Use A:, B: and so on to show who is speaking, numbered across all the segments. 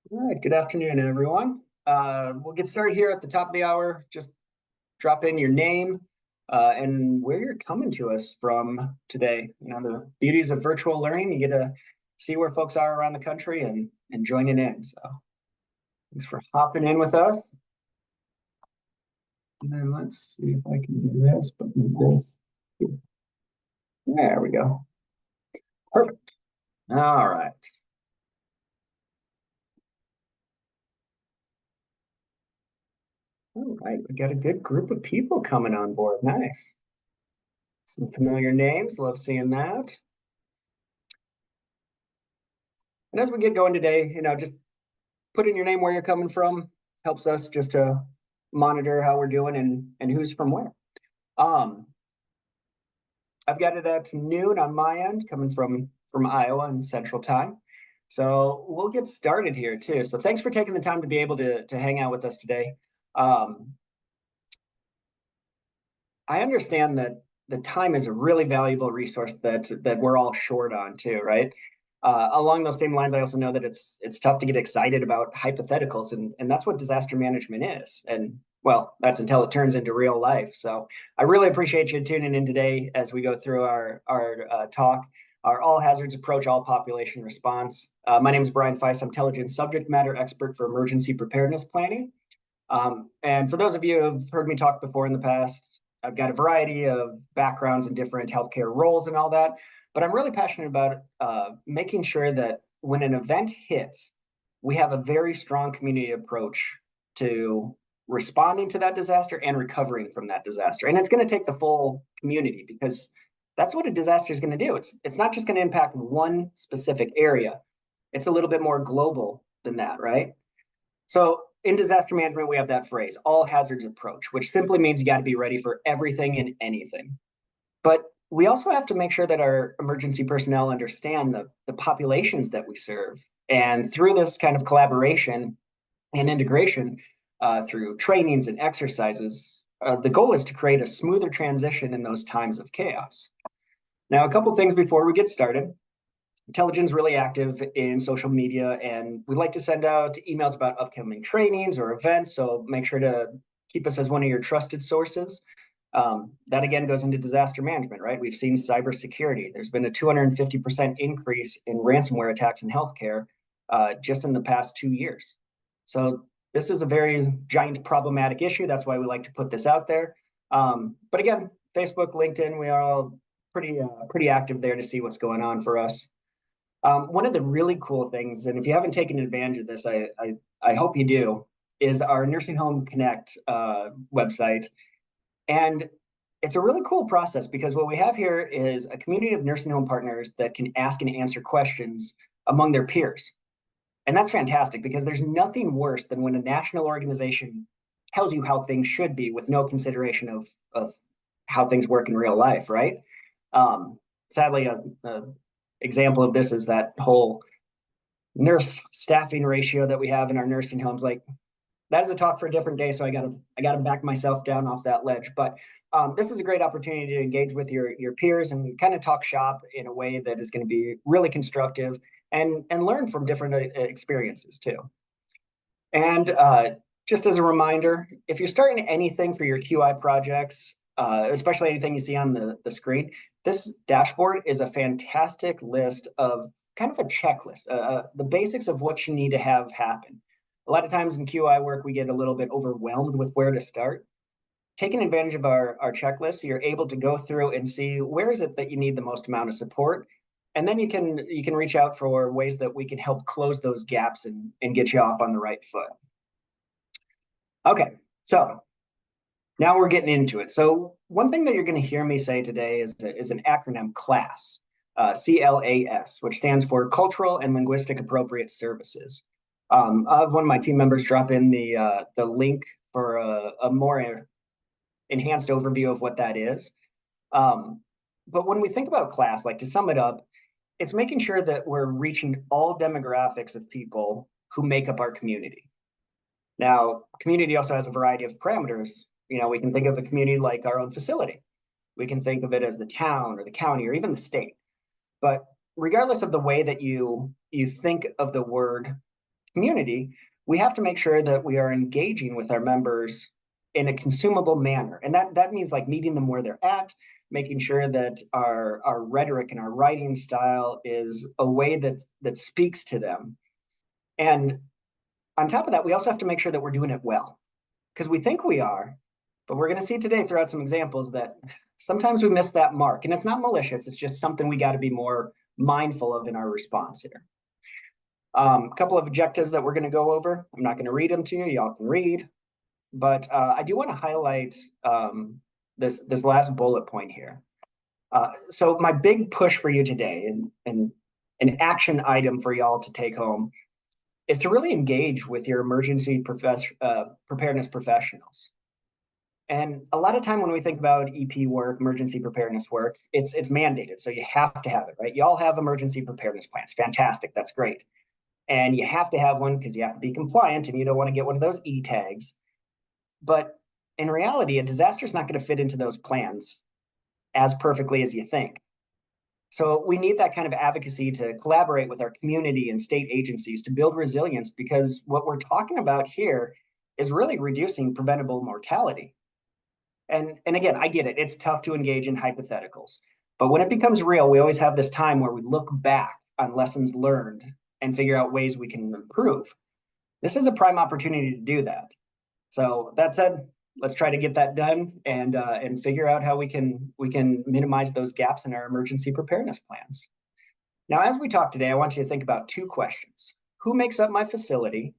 A: All right, good afternoon, everyone. We'll get started here at the top of the hour. Just drop in your name and where you're coming to us from today. You know, the beauties of virtual learning, you get to see where folks are around the country and joining in. So thanks for hopping in with us. And then let's see if I can do this, but move this. There we go. Perfect. All right. All right, we got a good group of people coming on board. Nice. Some familiar names. Love seeing that. And as we get going today, just putting your name where you're coming from helps us just to monitor how we're doing and who's from where. Um, I've got it at noon on my end, coming from Iowa and Central Time. So we'll get started here too. So thanks for taking the time to be able to hang out with us today. Um, I understand that the time is a really valuable resource that we're all short on too, right? Along those same lines, I also know that it's tough to get excited about hypotheticals, and that's what disaster management is. And well, that's until it turns into real life. So I really appreciate you tuning in today as we go through our talk, our all hazards approach, all population response. My name is Brian Feist. I'm intelligence subject matter expert for emergency preparedness planning. And for those of you who've heard me talk before in the past, I've got a variety of backgrounds in different healthcare roles and all that, but I'm really passionate about making sure that when an event hits, we have a very strong community approach to responding to that disaster and recovering from that disaster. And it's going to take the full community because that's what a disaster is going to do. It's not just going to impact one specific area. It's a little bit more global than that, right? So in disaster management, we have that phrase, all hazards approach, which simply means you got to be ready for everything and anything. But we also have to make sure that our emergency personnel understand the populations that we serve. And through this kind of collaboration and integration through trainings and exercises, the goal is to create a smoother transition in those times of chaos. Now, a couple things before we get started. Intelligence really active in social media, and we like to send out emails about upcoming trainings or events. So make sure to keep us as one of your trusted sources. That again goes into disaster management, right? We've seen cybersecurity. There's been a 250% increase in ransomware attacks in healthcare just in the past 2 years. So this is a very giant problematic issue. That's why we like to put this out there. But again, Facebook, LinkedIn, we are all pretty active there to see what's going on for us. One of the really cool things, and if you haven't taken advantage of this, I hope you do, is our Nursing Home Connect website. And it's a really cool process because what we have here is a community of nursing home partners that can ask and answer questions among their peers. And that's fantastic because there's nothing worse than when a national organization tells you how things should be with no consideration of how things work in real life, right? Sadly, a example of this is that whole nurse staffing ratio that we have in our nursing homes. Like that is a talk for a different day, so I gotta back myself down off that ledge. But this is a great opportunity to engage with your peers and kind of talk shop in a way that is going to be really constructive and learn from different experiences too. And just as a reminder, if you're starting anything for your QI projects, especially anything you see on the screen, this dashboard is a fantastic list of kind of a checklist, the basics of what you need to have happen. A lot of times in QI work, we get a little bit overwhelmed with where to start. Taking advantage of our checklist, you're able to go through and see where is it that you need the most amount of support. And then you can reach out for ways that we can help close those gaps and get you off on the right foot. Okay, so now we're getting into it. So one thing that you're going to hear me say today is an acronym CLASS, CLAS, which stands for Cultural and Linguistic Appropriate Services. I'll have one of my team members drop in the link for a more enhanced overview of what that is. But when we think about CLASS, like to sum it up, it's making sure that we're reaching all demographics of people who make up our community. Now, community also has a variety of parameters. You know, we can think of a community like our own facility. We can think of it as the town or the county or even the state. But regardless of the way that you think of the word community, we have to make sure that we are engaging with our members in a consumable manner. And that means like meeting them where they're at, making sure that our rhetoric and our writing style is a way that speaks to them. And on top of that, we also have to make sure that we're doing it well, because we think we are, but we're going to see today throughout some examples that sometimes we miss that mark. And it's not malicious, it's just something we got to be more mindful of in our response here. A couple of objectives that we're going to go over. I'm not going to read them to you, y'all can read, but I do want to highlight this last bullet point here. So my big push for you today, and an action item for y'all to take home, is to really engage with your emergency preparedness professionals. And a lot of time when we think about EP work, emergency preparedness work, it's mandated. So you have to have it, right? You all have emergency preparedness plans. Fantastic, that's great. And you have to have one because you have to be compliant and you don't want to get one of those E-tags. But in reality, a disaster is not going to fit into those plans as perfectly as you think. So we need that kind of advocacy to collaborate with our community and state agencies to build resilience, because what we're talking about here is really reducing preventable mortality. And again, I get it. It's tough to engage in hypotheticals. But when it becomes real, we always have this time where we look back on lessons learned and figure out ways we can improve. This is a prime opportunity to do that. So that said, let's try to get that done and figure out how we can minimize those gaps in our emergency preparedness plans. Now, as we talk today, I want you to think about two questions. Who makes up my facility,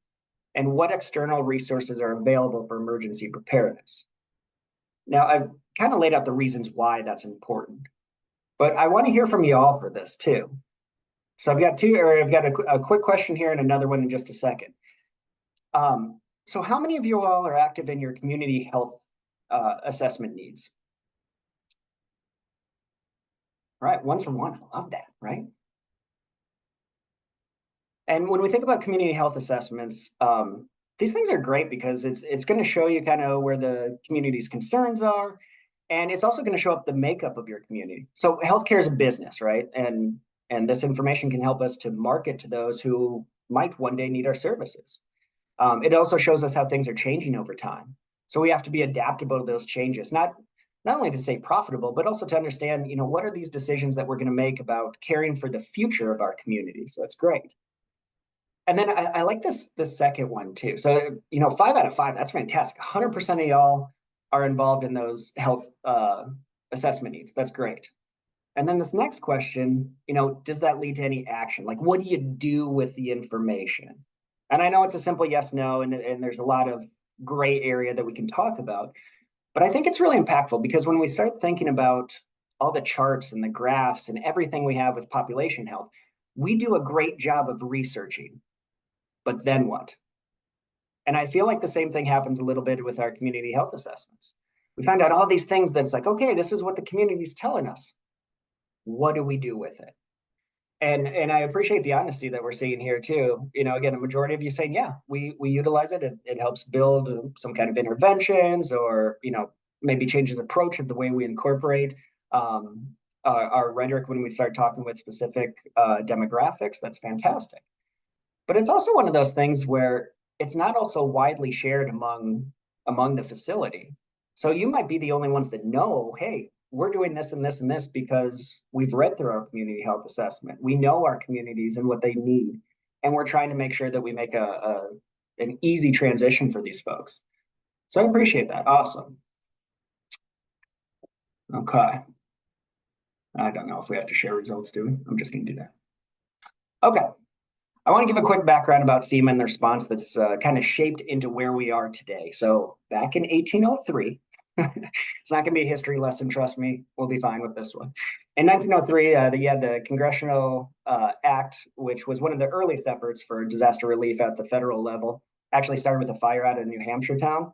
A: and what external resources are available for emergency preparedness? Now, I've kind of laid out the reasons why that's important, but I want to hear from you all for this too. So I've got a quick question here and another one in just a second. So how many of you all are active in your community health assessment needs? All right, one from one. I love that, right? And when we think about community health assessments, these things are great because it's going to show you kind of where the community's concerns are, and it's also going to show up the makeup of your community. So healthcare is a business, right? And this information can help us to market to those who might one day need our services. It also shows us how things are changing over time. So we have to be adaptable to those changes, not only to stay profitable, but also to understand, what are these decisions that we're going to make about caring for the future of our community. So that's great. And then I like this second one too. So, 5 out of 5, that's fantastic. 100% of y'all are involved in those health assessment needs. That's great. And then this next question, does that lead to any action? Like, what do you do with the information? And I know it's a simple yes, no, and there's a lot of gray area that we can talk about. But I think it's really impactful because when we start thinking about all the charts and the graphs and everything we have with population health, we do a great job of researching. But then what? And I feel like the same thing happens a little bit with our community health assessments. We find out all these things that's like, okay, this is what the community's telling us. What do we do with it? And I appreciate the honesty that we're seeing here too. Again, a majority of you saying, yeah, we utilize it. It helps build some kind of interventions, or maybe changes approach of the way we incorporate our rhetoric when we start talking with specific demographics. That's fantastic. But it's also one of those things where it's not also widely shared among the facility. So you might be the only ones that know, hey, we're doing this and this and this because we've read through our community health assessment. We know our communities and what they need. And we're trying to make sure that we make an easy transition for these folks. So I appreciate that. Awesome. Okay. I don't know if we have to share results, do we? I'm just going to do that. Okay. I want to give a quick background about FEMA and the response that's kind of shaped into where we are today. So back in 1803, it's not going to be a history lesson, trust me. We'll be fine with this one. In 1903, you had the Congressional Act, which was one of the earliest efforts for disaster relief at the federal level. Actually started with a fire out in a New Hampshire town.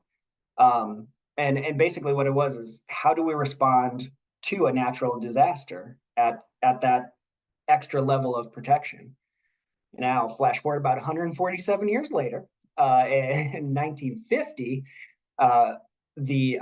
A: And basically what it was is, how do we respond to a natural disaster at that extra level of protection? Now, flash forward about 147 years later, in 1950, the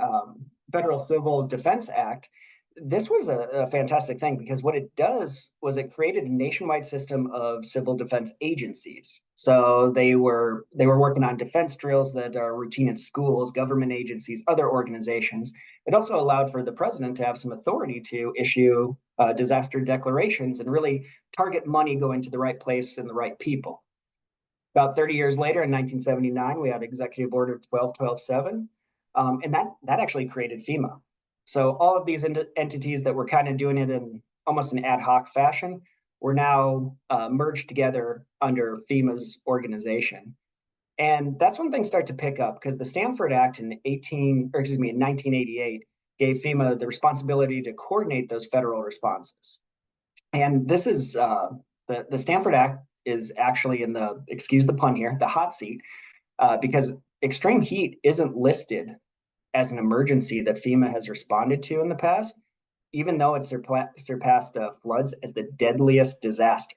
A: Federal Civil Defense Act This was a fantastic thing because what it does was it created a nationwide system of civil defense agencies. So they were working on defense drills that are routine in schools, government agencies, other organizations. It also allowed for the president to have some authority to issue disaster declarations and really target money going to the right place and the right people. About 30 years later, in 1979, we had Executive Order 12127, and that actually created FEMA. So all of these entities that were kind of doing it in almost an ad hoc fashion were now merged together under FEMA's organization. And that's when things start to pick up because the Stanford Act in 1988 gave FEMA the responsibility to coordinate those federal responses. And this is the Stanford Act is actually in the, excuse the pun here, the hot seat, because extreme heat isn't listed as an emergency that FEMA has responded to in the past, even though it surpassed floods as the deadliest disaster.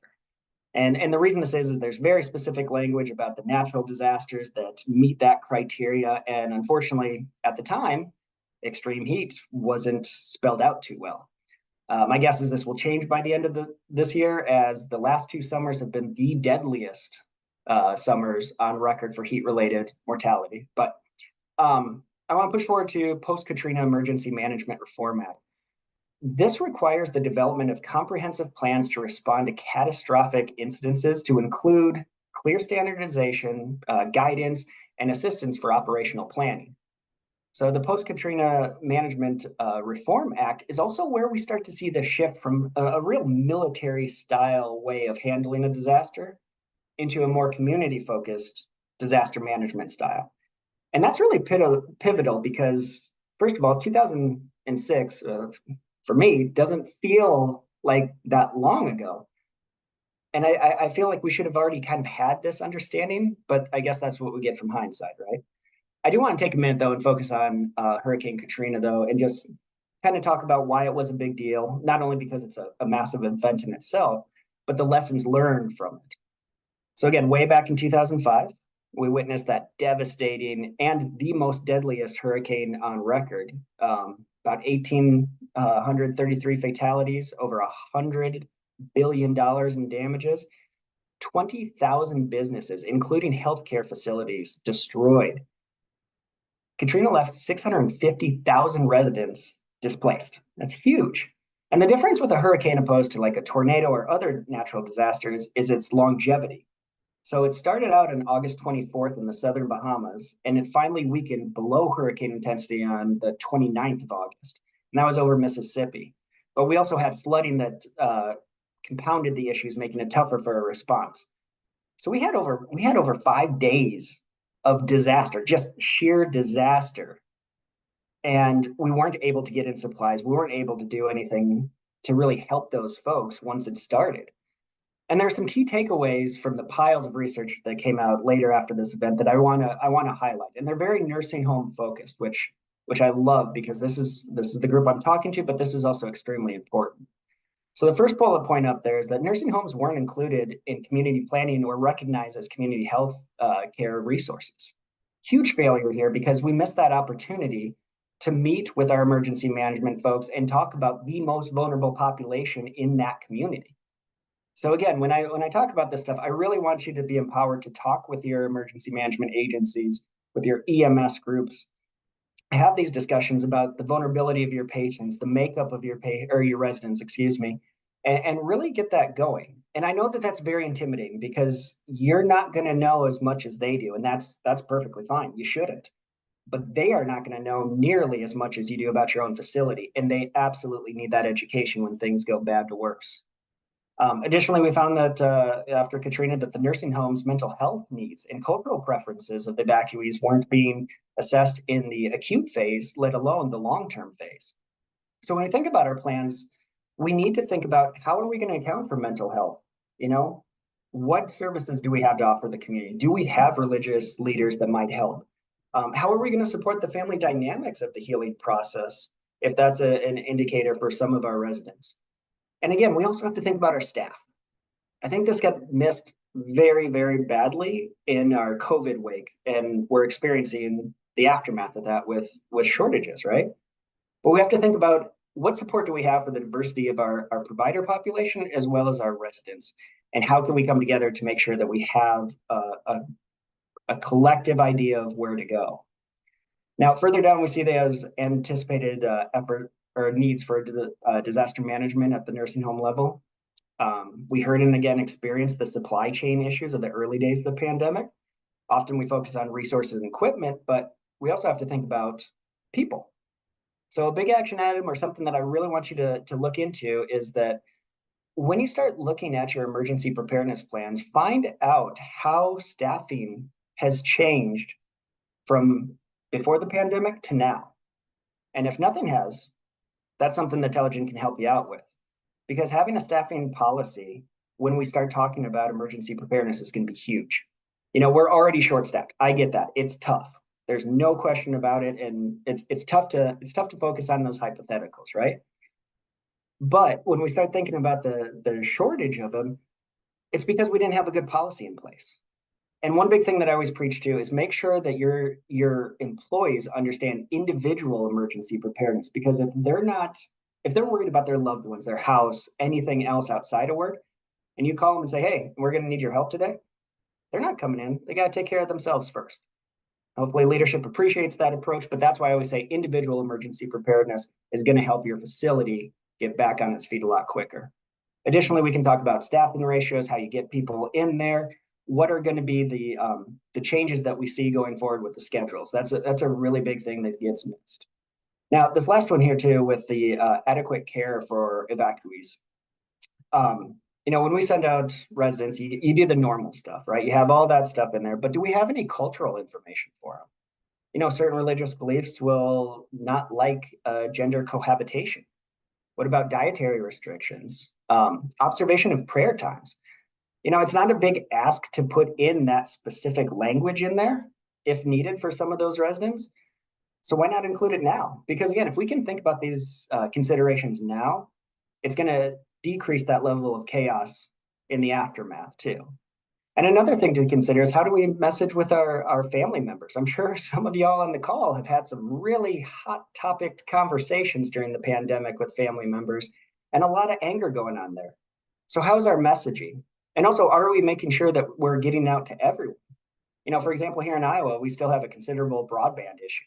A: And the reason this is there's very specific language about the natural disasters that meet that criteria. And unfortunately, at the time, extreme heat wasn't spelled out too well. My guess is this will change by the end of this year, as the last two summers have been the deadliest summers on record for heat-related mortality. But I want to push forward to Post-Katrina Emergency Management Reform Act. This requires the development of comprehensive plans to respond to catastrophic incidences to include clear standardization, guidance, and assistance for operational planning. So the Post-Katrina Management Reform Act is also where we start to see the shift from a real military style way of handling a disaster into a more community-focused disaster management style. And that's really pivotal because, first of all, 2006, for me, doesn't feel like that long ago. And I feel like we should have already kind of had this understanding, but I guess that's what we get from hindsight, right? I do want to take a minute, though, and focus on Hurricane Katrina, though, and just kind of talk about why it was a big deal, not only because it's a massive event in itself, but the lessons learned from it. So again, way back in 2005, we witnessed that devastating and the most deadliest hurricane on record. About 1,833 fatalities, over $100 billion in damages, 20,000 businesses, including healthcare facilities, destroyed. Katrina left 650,000 residents displaced. That's huge. And the difference with a hurricane opposed to like a tornado or other natural disasters is its longevity. So it started out on August 24th in the southern Bahamas, and it finally weakened below hurricane intensity on the 29th of August. And that was over Mississippi. But we also had flooding that compounded the issues, making it tougher for a response. So we had over 5 days of disaster, just sheer disaster. And we weren't able to get in supplies. We weren't able to do anything to really help those folks once it started. And there are some key takeaways from the piles of research that came out later after this event that I want to highlight. And they're very nursing home focused, which I love because this is the group I'm talking to, but this is also extremely important. So the first bullet point up there is that nursing homes weren't included in community planning or recognized as community health care resources. Huge failure here because we missed that opportunity to meet with our emergency management folks and talk about the most vulnerable population in that community. So again, when I talk about this stuff, I really want you to be empowered to talk with your emergency management agencies, with your EMS groups, have these discussions about the vulnerability of your patients, the makeup of your residents, excuse me, and really get that going. And I know that that's very intimidating because you're not going to know as much as they do, and that's perfectly fine. You shouldn't, but they are not going to know nearly as much as you do about your own facility, and they absolutely need that education when things go bad to worse. Additionally, we found that after Katrina, that the nursing homes' mental health needs and cultural preferences of the evacuees weren't being assessed in the acute phase, let alone the long-term phase. So when we think about our plans, we need to think about how are we going to account for mental health? You know, what services do we have to offer the community? Do we have religious leaders that might help? How are we going to support the family dynamics of the healing process if that's an indicator for some of our residents? And again, we also have to think about our staff. I think this got missed very, very badly in our COVID wake, and we're experiencing the aftermath of that with shortages, right? But we have to think about what support do we have for the diversity of our provider population as well as our residents? And how can we come together to make sure that we have a collective idea of where to go? Now, further down, we see there's anticipated effort or needs for disaster management at the nursing home level. We heard and again experienced the supply chain issues of the early days of the pandemic. Often we focus on resources and equipment, but we also have to think about people. So a big action item or something that I really want you to look into is that when you start looking at your emergency preparedness plans, find out how staffing has changed from before the pandemic to now. And if nothing has, that's something that Telegen can help you out with. Because having a staffing policy when we start talking about emergency preparedness is going to be huge. You know, we're already short staffed. I get that. It's tough. There's no question about it. And it's tough to focus on those hypotheticals, right? But when we start thinking about the shortage of them, it's because we didn't have a good policy in place. And one big thing that I always preach to is make sure that your employees understand individual emergency preparedness, because if they're worried about their loved ones, their house, anything else outside of work, and you call them and say, hey, we're going to need your help today, they're not coming in. They got to take care of themselves first. Hopefully leadership appreciates that approach, but that's why I always say individual emergency preparedness is going to help your facility get back on its feet a lot quicker. Additionally, we can talk about staffing ratios, how you get people in there, what are going to be the changes that we see going forward with the schedules. That's a really big thing that gets missed. Now, this last one here too, with the adequate care for evacuees. You know, when we send out residents, you do the normal stuff, right? You have all that stuff in there, but do we have any cultural information for them? You know, certain religious beliefs will not like gender cohabitation. What about dietary restrictions? Observation of prayer times. You know, it's not a big ask to put in that specific language in there if needed for some of those residents. So why not include it now? Because again, if we can think about these considerations now, it's going to decrease that level of chaos in the aftermath too. And another thing to consider is how do we message with our family members? I'm sure some of y'all on the call have had some really hot topic conversations during the pandemic with family members and a lot of anger going on there. So how's our messaging? And also, are we making sure that we're getting out to everyone? You know, for example, here in Iowa, we still have a considerable broadband issue.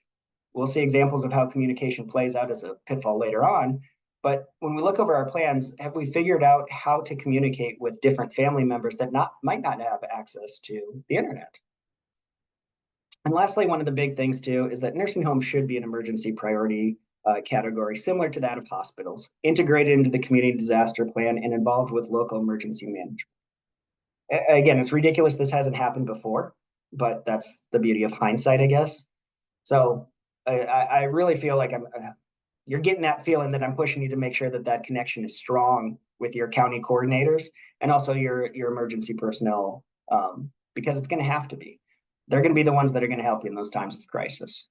A: We'll see examples of how communication plays out as a pitfall later on. But when we look over our plans, have we figured out how to communicate with different family members that might not have access to the internet? And lastly, one of the big things too is that nursing homes should be an emergency priority category, similar to that of hospitals, integrated into the community disaster plan and involved with local emergency management. Again, it's ridiculous this hasn't happened before, but that's the beauty of hindsight, I guess. So I really feel like you're getting that feeling that I'm pushing you to make sure that that connection is strong with your county coordinators and also your emergency personnel, because it's going to have to be. They're going to be the ones that are going to help you in those times of crisis.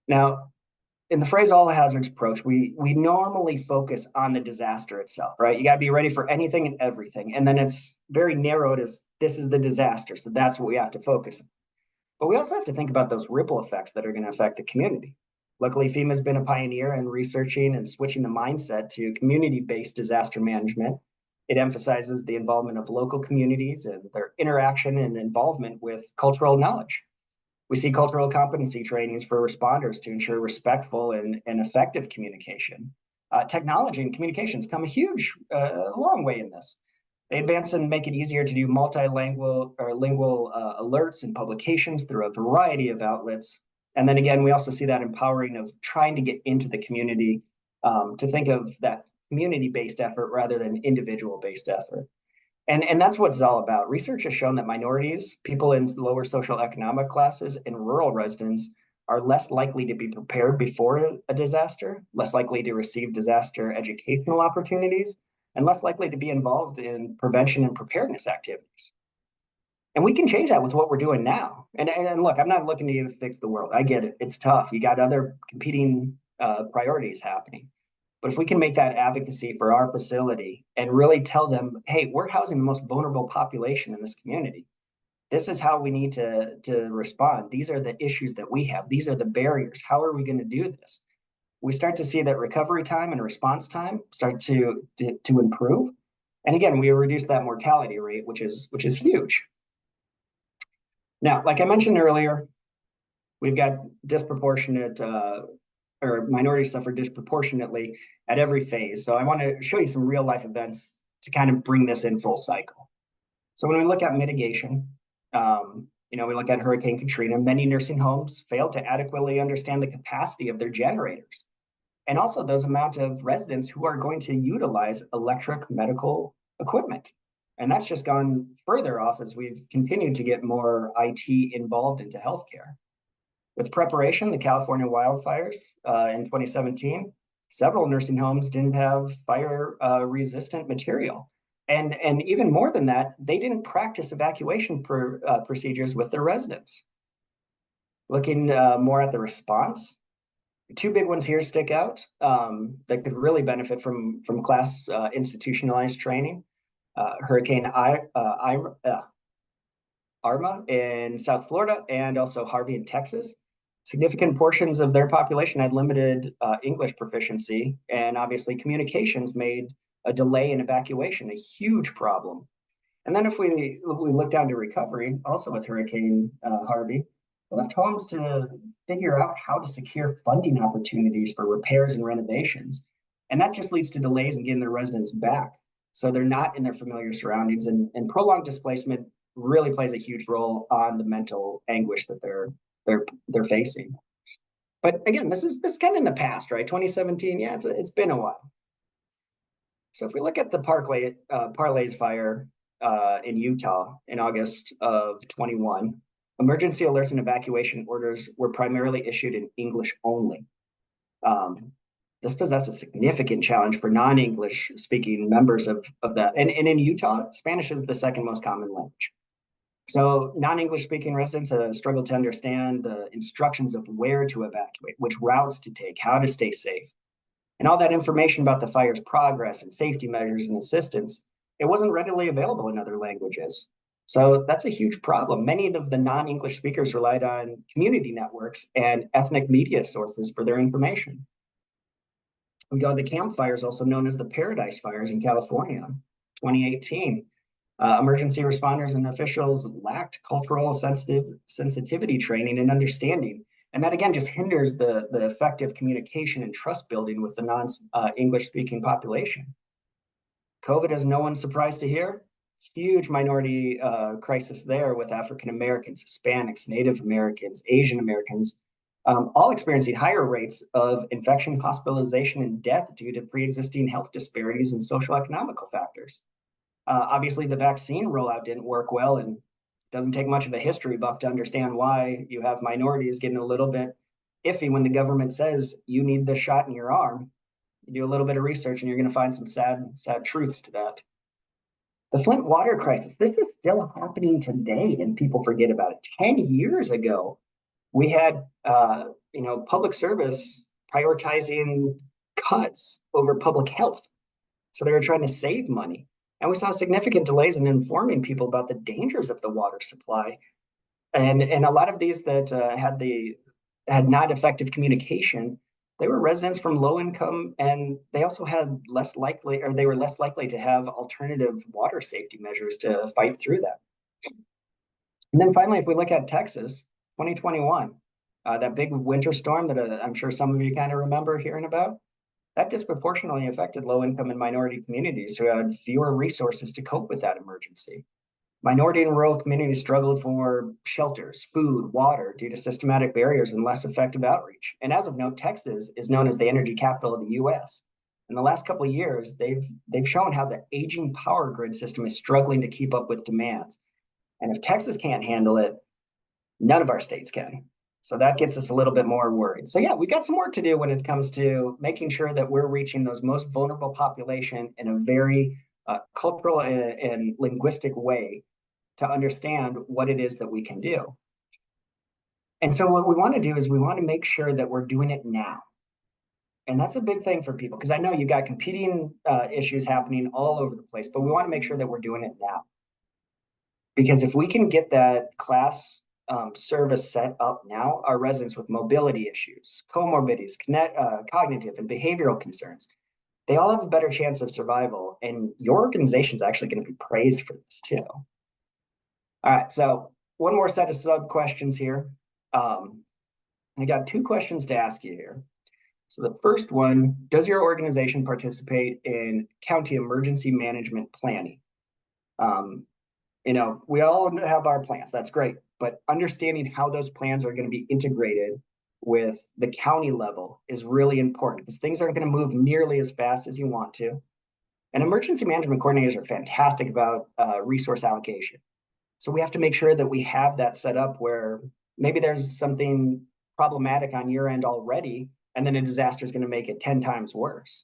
A: Now, in the phrase all hazards approach, we normally focus on the disaster itself, right? You got to be ready for anything and everything. And then it's very narrowed as this is the disaster. So that's what we have to focus on. But we also have to think about those ripple effects that are going to affect the community. Luckily, FEMA has been a pioneer in researching and switching the mindset to community-based disaster management. It emphasizes the involvement of local communities and their interaction and involvement with cultural knowledge. We see cultural competency trainings for responders to ensure respectful and effective communication. Technology and communications come a long way in this. They advance and make it easier to do multilingual or lingual alerts and publications through a variety of outlets. And then again, we also see that empowering of trying to get into the community, to think of that community-based effort rather than individual-based effort. And that's what it's all about. Research has shown that minorities, people in lower social economic classes, and rural residents are less likely to be prepared before a disaster, less likely to receive disaster educational opportunities, and less likely to be involved in prevention and preparedness activities. And we can change that with what we're doing now. And look, I'm not looking to fix the world. I get it. It's tough. You got other competing priorities happening. But if we can make that advocacy for our facility and really tell them, hey, we're housing the most vulnerable population in this community. This is how we need to respond. These are the issues that we have. These are the barriers. How are we going to do this? we start to see that recovery time and response time start to improve. And again, we reduce that mortality rate, which is huge. Now, like I mentioned earlier, we've got disproportionate or minorities suffer disproportionately at every phase. So I want to show you some real life events to kind of bring this in full cycle. So when we look at mitigation, we look at Hurricane Katrina, many nursing homes failed to adequately understand the capacity of their generators, and also those amount of residents who are going to utilize electric medical equipment. And that's just gone further off as we've continued to get more IT involved into healthcare. With preparation, the California wildfires in 2017, several nursing homes didn't have fire resistant material. And even more than that, they didn't practice evacuation procedures with their residents. Looking more at the response, two big ones here stick out that could really benefit from class institutionalized training. Hurricane Irma in South Florida, and also Harvey in Texas. Significant portions of their population had limited English proficiency, and obviously communications made a delay in evacuation a huge problem. And then if we look down to recovery, also with Hurricane Harvey, left homes to figure out how to secure funding opportunities for repairs and renovations. And that just leads to delays in getting their residents back. So they're not in their familiar surroundings, and prolonged displacement really plays a huge role on the mental anguish that they're facing. But again, this is kind of in the past, right? 2017, yeah, it's been a while. So if we look at the Parlays fire in Utah in August of 21, emergency alerts and evacuation orders were primarily issued in English only. This posed a significant challenge for non-English speaking members of that. And in Utah, Spanish is the second most common language. So non-English speaking residents struggled to understand the instructions of where to evacuate, which routes to take, how to stay safe. And all that information about the fire's progress and safety measures and assistance, it wasn't readily available in other languages. So that's a huge problem. Many of the non-English speakers relied on community networks and ethnic media sources for their information. We go to the Camp Fires, also known as the Paradise Fires in California, 2018. Emergency responders and officials lacked cultural sensitivity training and understanding. And that, again, just hinders the effective communication and trust building with the non-English speaking population. COVID, as no one's surprised to hear, huge minority crisis there with African Americans, Hispanics, Native Americans, Asian Americans, all experiencing higher rates of infection, hospitalization, and death due to pre-existing health disparities and social economical factors. Obviously, the vaccine rollout didn't work well, and it doesn't take much of a history buff to understand why you have minorities getting a little bit iffy when the government says you need this shot in your arm. You do a little bit of research, and you're going to find some sad truths to that. The Flint water crisis, this is still happening today, and people forget about it. 10 years ago, we had public service prioritizing cuts over public health. So they were trying to save money. And we saw significant delays in informing people about the dangers of the water supply. And a lot of these that had not effective communication, they were residents from low income, and they also had they were less likely to have alternative water safety measures to fight through that. And then finally, if we look at Texas, 2021, that big winter storm that I'm sure some of you kind of remember hearing about, that disproportionately affected low-income and minority communities who had fewer resources to cope with that emergency. Minority and rural communities struggled for shelters, food, water due to systematic barriers and less effective outreach. And as of note, Texas is known as the energy capital of the U.S. In the last couple of years, they've shown how the aging power grid system is struggling to keep up with demands. And if Texas can't handle it, none of our states can. So that gets us a little bit more worried. So yeah, we got some work to do when it comes to making sure that we're reaching those most vulnerable population in a very cultural and linguistic way to understand what it is that we can do. And so what we want to do is we want to make sure that we're doing it now. And that's a big thing for people, because I know you got competing issues happening all over the place, but we want to make sure that we're doing it now. Because if we can get that class service set up now are residents with mobility issues, comorbidities, cognitive and behavioral concerns. They all have a better chance of survival, and your organization is actually going to be praised for this too. All right, so one more set of sub questions here. I got 2 questions to ask you here. So the first one, does your organization participate in county emergency management planning? We all have our plans, that's great, but understanding how those plans are going to be integrated with the county level is really important because things aren't going to move nearly as fast as you want to. And emergency management coordinators are fantastic about resource allocation. So we have to make sure that we have that set up where maybe there's something problematic on your end already, and then a disaster is going to make it 10 times worse.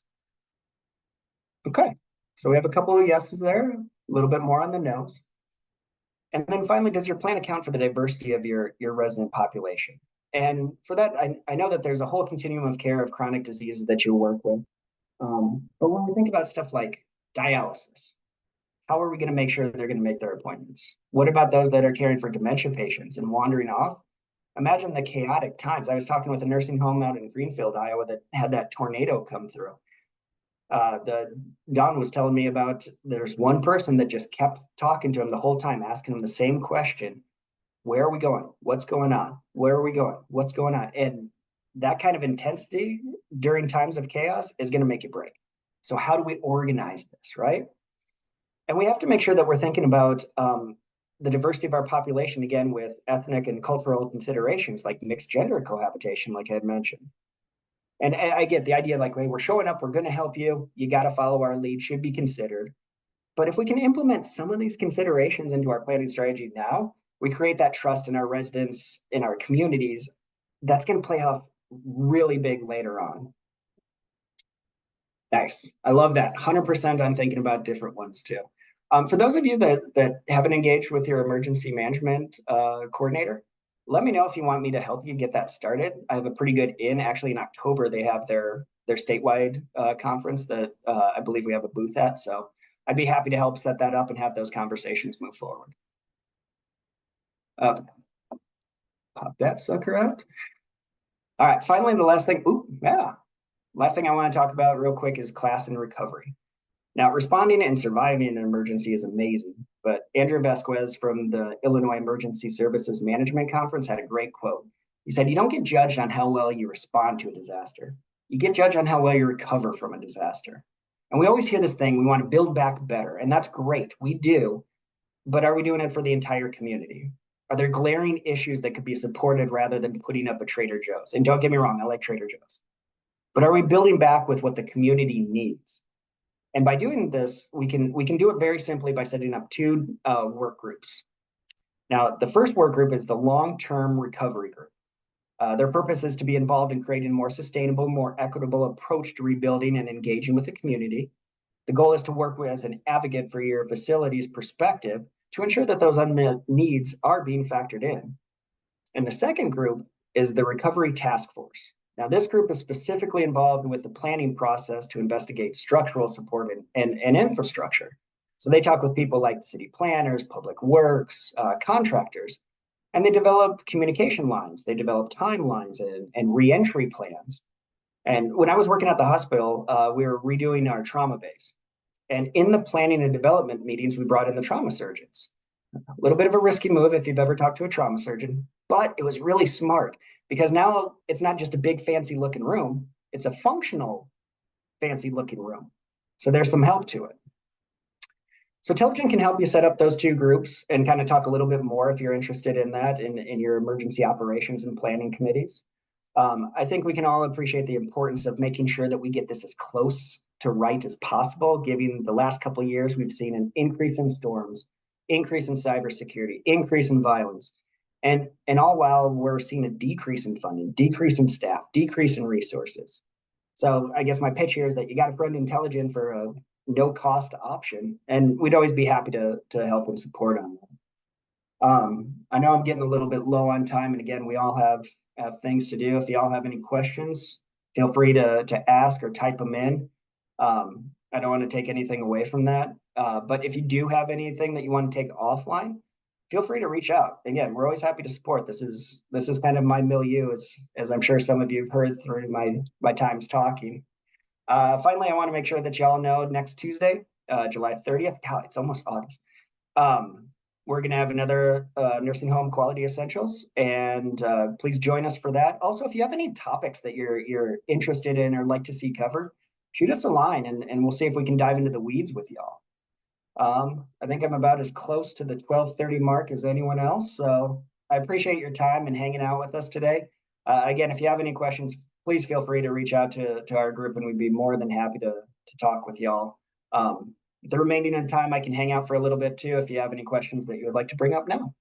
A: Okay, so we have a couple of yeses there, a little bit more on the nose. And then finally, does your plan account for the diversity of your resident population? And for that, I know that there's a whole continuum of care of chronic diseases that you work with. But when we think about stuff like dialysis, how are we going to make sure they're going to make their appointments? What about those that are caring for dementia patients and wandering off? Imagine the chaotic times. I was talking with a nursing home out in Greenfield, Iowa, that had that tornado come through. Don was telling me about there's one person that just kept talking to him the whole time, asking him the same question. Where are we going? What's going on? Where are we going? What's going on? And that kind of intensity during times of chaos is going to make you break. So how do we organize this, right? And we have to make sure that we're thinking about the diversity of our population, again, with ethnic and cultural considerations like mixed gender cohabitation, like I had mentioned. And I get the idea like, hey, we're showing up, we're going to help you. You got to follow our lead, should be considered. But if we can implement some of these considerations into our planning strategy now, we create that trust in our residents, in our communities. That's going to play off really big later on. Nice. I love that. 100% I'm thinking about different ones too. For those of you that haven't engaged with your emergency management coordinator, let me know if you want me to help you get that started. I have a pretty good actually in October, they have their statewide conference that I believe we have a booth at. So I'd be happy to help set that up and have those conversations move forward. Pop that sucker out. All right, finally, the last thing. Last thing I want to talk about real quick is class and recovery. Now, responding and surviving an emergency is amazing, but Andrew Vasquez from the Illinois Emergency Services Management Conference had a great quote. He said, "You don't get judged on how well you respond to a disaster. You get judged on how well you recover from a disaster." And we always hear this thing, we want to build back better, and that's great. We do, but are we doing it for the entire community? Are there glaring issues that could be supported rather than putting up a Trader Joe's? And don't get me wrong, I like Trader Joe's. But are we building back with what the community needs? And by doing this, we can do it very simply by setting up 2 work groups. Now, the first work group is the long-term recovery group. Their purpose is to be involved in creating a more sustainable, more equitable approach to rebuilding and engaging with the community. The goal is to work as an advocate for your facility's perspective to ensure that those unmet needs are being factored in. And the second group is the Recovery Task Force. Now, this group is specifically involved with the planning process to investigate structural support and infrastructure. So they talk with people like the city planners, public works, contractors, and they develop communication lines. They develop timelines and reentry plans. And when I was working at the hospital, we were redoing our trauma base. And in the planning and development meetings, we brought in the trauma surgeons. A little bit of a risky move if you've ever talked to a trauma surgeon, but it was really smart because now it's not just a big fancy looking room, it's a functional fancy looking room. So there's some help to it. So Telligent can help you set up those 2 groups and kind of talk a little bit more if you're interested in that in your emergency operations and planning committees. I think we can all appreciate the importance of making sure that we get this as close to right as possible, given the last couple of years, we've seen an increase in storms, increase in cybersecurity, increase in violence, and all while we're seeing a decrease in funding, decrease in staff, decrease in resources. So I guess my pitch here is that you got to friend Telligent for a no-cost option, and we'd always be happy to help them support on that. I know I'm getting a little bit low on time, and again, we all have things to do. If you all have any questions, feel free to ask or type them in. I don't want to take anything away from that. But if you do have anything that you want to take offline, feel free to reach out. Again, we're always happy to support. This is kind of my milieu, as I'm sure some of you have heard through my times talking. Finally, I want to make sure that y'all know next Tuesday, July 30th. God, it's almost August. Um, we're going to have another nursing home quality essentials, and please join us for that. Also, if you have any topics that you're interested in or like to see covered, shoot us a line, and we'll see if we can dive into the weeds with y'all. I think I'm about as close to the 12:30 mark as anyone else, so I appreciate your time and hanging out with us today. Again, if you have any questions, please feel free to reach out to our group, and we'd be more than happy to talk with y'all. The remaining of time, I can hang out for a little bit too if you have any questions that you would like to bring up now.